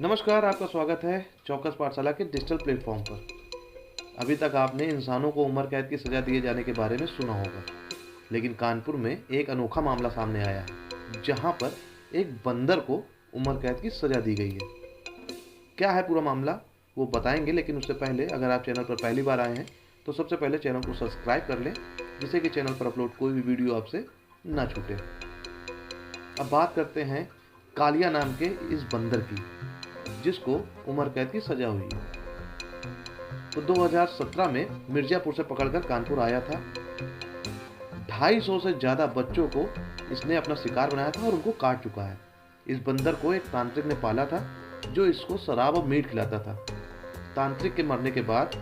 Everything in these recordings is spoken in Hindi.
नमस्कार, आपका स्वागत है चौकस पाठशाला के डिजिटल प्लेटफॉर्म पर। अभी तक आपने इंसानों को उम्र कैद की सज़ा दिए जाने के बारे में सुना होगा, लेकिन कानपुर में एक अनोखा मामला सामने आया है, जहां पर एक बंदर को उम्र कैद की सज़ा दी गई है। क्या है पूरा मामला, वो बताएंगे, लेकिन उससे पहले अगर आप चैनल पर पहली बार आए हैं तो सबसे पहले चैनल को सब्सक्राइब कर लें, जिससे कि चैनल पर अपलोड कोई भी वीडियो आपसे ना छूटे। अब बात करते हैं कालिया नाम के इस बंदर की, जिसको उम्र कैद की सजा हुई है। तो 2017 में मिर्जापुर से पकड़कर कानपुर आया था। 250 से ज्यादा बच्चों को इसने अपना शिकार बनाया था और उनको काट चुका है। इस बंदर को एक तांत्रिक ने पाला था, जो इसको शराब और मीट खिलाता था। तांत्रिक के मरने के बाद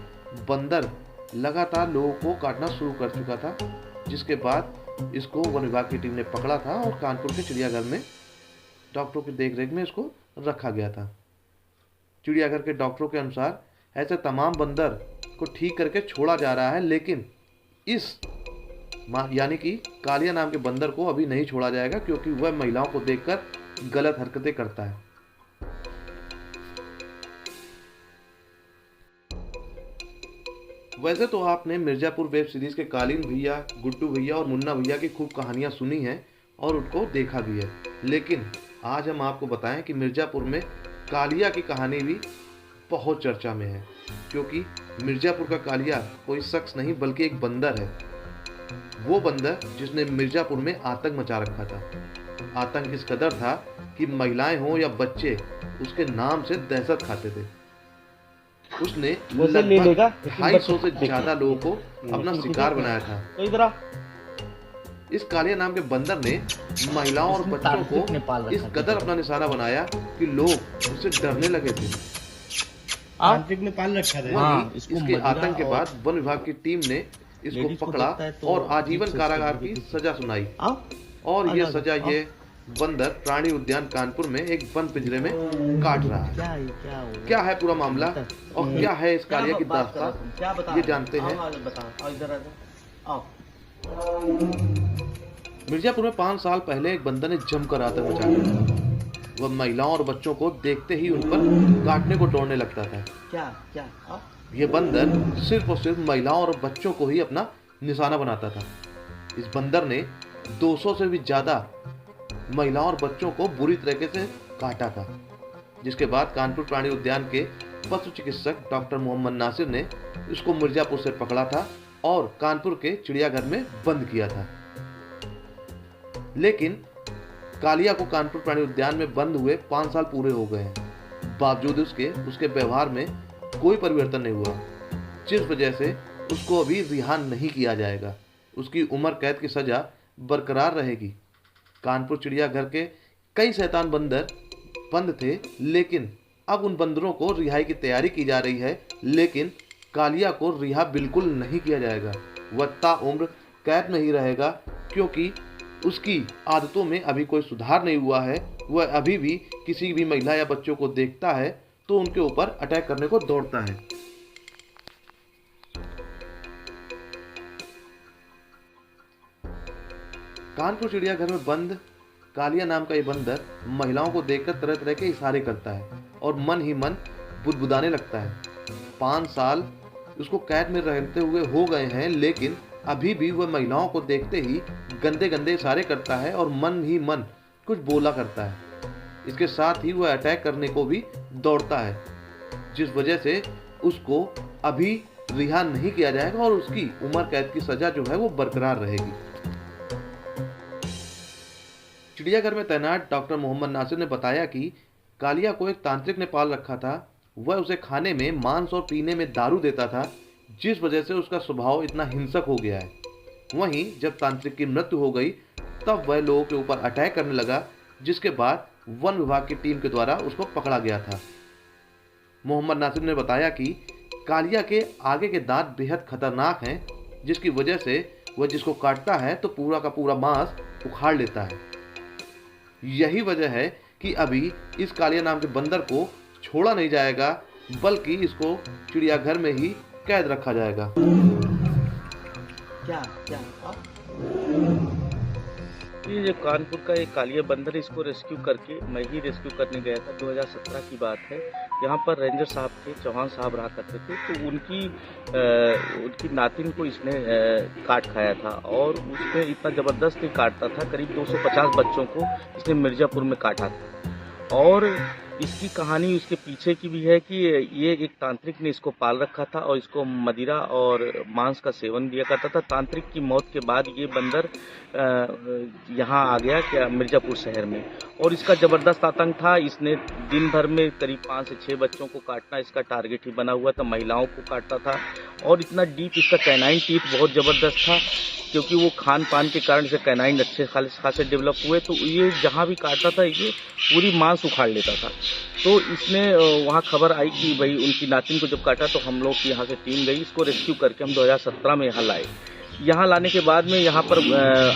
बंदर लगातार लोगों को काटना शुरू कर चुका था, जिसके बाद इसको वन विभाग की टीम ने पकड़ा था और कानपुर के चिड़ियाघर में डॉक्टरों की देखरेख में इसको रखा गया था। चिड़ियाघर के डॉक्टरों के अनुसार ऐसे तमाम बंदर को ठीक करके छोड़ा जा रहा है, लेकिन इस यानी कि कालिया नाम के बंदर को अभी नहीं छोड़ा जाएगा, क्योंकि वह महिलाओं को देखकर गलत हरकतें करता है। वैसे तो आपने मिर्जापुर वेब सीरीज के कालीन भैया, गुड्डू भैया और मुन्ना भैया की खूब कहानियां सुनी हैं और उनको देखा भी है, लेकिन आज हम आपको बताएं कि मिर्जापुर में कालिया की कहानी भी बहुत चर्चा में है, क्योंकि मिर्जापुर का कालिया कोई शख्स नहीं बल्कि एक बंदर है। वो बंदर जिसने मिर्जापुर में आतंक मचा रखा था। आतंक इस कदर था कि महिलाएं हों या बच्चे उसके नाम से दहशत खाते थे। उसने लगभग 250 से ज्यादा लोगों को अपना शिकार बनाया था। इस कालिया नाम के बंदर ने महिलाओं और बच्चों को इस कदर अपना निशाना बनाया कि लोग उससे डरने लगे थे। तांत्रिक ने पाल रखा था। हाँ, इसके आतंक के बाद वन विभाग की टीम ने इसको पकड़ा और आजीवन कारागार की सजा सुनाई। और ये सजा ये बंदर प्राणी उद्यान कानपुर में एक बंद पिंजरे में काट रहा है। क्या है पूरा मामला और क्या है इस कालिया की दास्तान, ये जानते हैं। मिर्जापुर में 5 साल पहले एक बंदर ने जमकर आतंक मचा दिया था। वह महिलाओं और बच्चों को देखते ही उन पर काटने को दौड़ने लगता था। यह बंदर सिर्फ और सिर्फ महिलाओं और बच्चों को ही अपना निशाना बनाता था। इस बंदर ने 200 से भी ज्यादा महिलाओं और बच्चों को बुरी तरीके से काटा था, जिसके बाद कानपुर प्राणी उद्यान के पशु चिकित्सक डॉक्टर मोहम्मद नासिर ने इसको मिर्जापुर से पकड़ा था और कानपुर के चिड़ियाघर में बंद किया था। लेकिन कालिया को कानपुर प्राणी उद्यान में बंद हुए 5 साल पूरे हो गए हैं, बावजूद उसके व्यवहार में कोई परिवर्तन नहीं हुआ, जिस वजह से उसको अभी रिहा नहीं किया जाएगा। उसकी उम्र कैद की सजा बरकरार रहेगी। कानपुर चिड़ियाघर के कई शैतान बंदर बंद थे, लेकिन अब उन बंदरों को रिहाई की तैयारी की जा रही है, लेकिन कालिया को रिहा बिल्कुल नहीं किया जाएगा। वह ताउम्र कैद में ही रहेगा, क्योंकि उसकी आदतों में अभी कोई सुधार नहीं हुआ है। वह अभी भी किसी भी महिला या बच्चों को देखता है तो उनके ऊपर अटैक करने को दौड़ता है। कानपुर चिड़ियाघर में बंद कालिया नाम का ये बंदर महिलाओं को देखकर तरह तरह के इशारे करता है और मन ही मन बुदबुदाने लगता है। 5 साल उसको कैद में रहते हुए हो गए हैं, लेकिन अभी भी वह महिलाओं को देखते ही गंदे गंदे इशारे करता है और मन ही मन कुछ बोला करता है। इसके साथ ही वह अटैक करने को भी दौड़ता है, जिस वजह से उसको अभी रिहा नहीं किया जाएगा और उसकी उम्र कैद की सजा जो है वो बरकरार रहेगी। चिड़ियाघर में तैनात डॉक्टर मोहम्मद नासिर ने बताया कि कालिया को एक तांत्रिक ने पाल रखा था। वह उसे खाने में मांस और पीने में दारू देता था, जिस वजह से उसका स्वभाव इतना हिंसक हो गया है। वहीं जब तांत्रिक की मृत्यु हो गई, तब वह लोगों के ऊपर अटैक करने लगा, जिसके बाद वन विभाग की टीम के द्वारा उसको पकड़ा गया था। मोहम्मद नासिर ने बताया कि कालिया के आगे के दांत बेहद खतरनाक हैं, जिसकी वजह से वह जिसको काटता है तो पूरा का पूरा मांस उखाड़ लेता है। यही वजह है कि अभी इस कालिया नाम के बंदर को छोड़ा नहीं जाएगा, बल्कि इसको चिड़ियाघर में ही कैद रखा जाएगा। ये जो कानपुर का एक कालिया बंदर, इसको रेस्क्यू करके मैं ही रेस्क्यू करने गया था। 2017 की बात है। यहाँ पर रेंजर साहब थे, चौहान साहब रहा करते थे, तो उनकी नातिन को इसने काट खाया था और उसने इतना ज़बरदस्त ही काटता था, करीब 250 बच्चों को इसने मिर्ज़ापुर में काटा था। और इसकी कहानी उसके पीछे की भी है कि ये एक तांत्रिक ने इसको पाल रखा था और इसको मदिरा और मांस का सेवन दिया करता था। तांत्रिक की मौत के बाद ये बंदर यहाँ आ गया क्या मिर्ज़ापुर शहर में, और इसका ज़बरदस्त आतंक था। इसने दिन भर में करीब 5 से 6 बच्चों को काटना इसका टारगेट ही बना हुआ था। महिलाओं को काटता था और इतना डीप इसका कैनाइन टीथ बहुत ज़बरदस्त था, क्योंकि वो खान पान के कारण इसे कैनाइन अच्छे खासे डेवलप हुए, तो ये जहाँ भी काटता था ये पूरी मांस उखाड़ लेता था। तो इसने वहाँ खबर आई कि भाई उनकी नातिन को जब काटा, तो हम लोग की यहाँ से टीम गई, इसको रेस्क्यू करके हम 2017 में यहाँ लाए। यहाँ लाने के बाद में यहाँ पर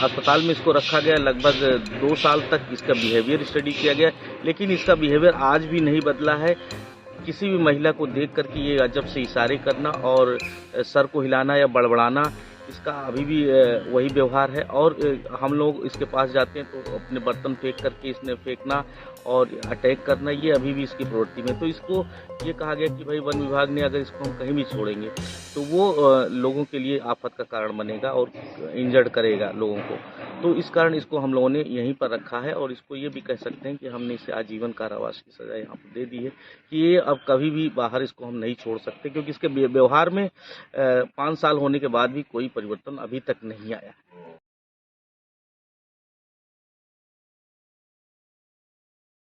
अस्पताल में इसको रखा गया। लगभग 2 साल तक इसका बिहेवियर स्टडी किया गया, लेकिन इसका बिहेवियर आज भी नहीं बदला है। किसी भी महिला को देख कर के ये अजब से इशारे करना और सर को हिलाना या बड़बड़ाना, इसका अभी भी वही व्यवहार है। और हम लोग इसके पास जाते हैं तो अपने बर्तन फेंक करके इसने फेंकना और अटैक करना, ये अभी भी इसकी प्रवृत्ति में। तो इसको ये कहा गया कि भाई वन विभाग ने अगर इसको हम कहीं भी छोड़ेंगे तो वो लोगों के लिए आफत का कारण बनेगा और इंजर्ड करेगा लोगों को। तो इस कारण इसको हम लोगों ने यहीं पर रखा है और इसको ये भी कह सकते हैं कि हमने इसे आजीवन कारावास की सज़ा यहाँ पर दे दी है कि ये अब कभी भी बाहर इसको हम नहीं छोड़ सकते, क्योंकि इसके व्यवहार में 5 साल होने के बाद भी कोई परिवर्तन अभी तक नहीं आया।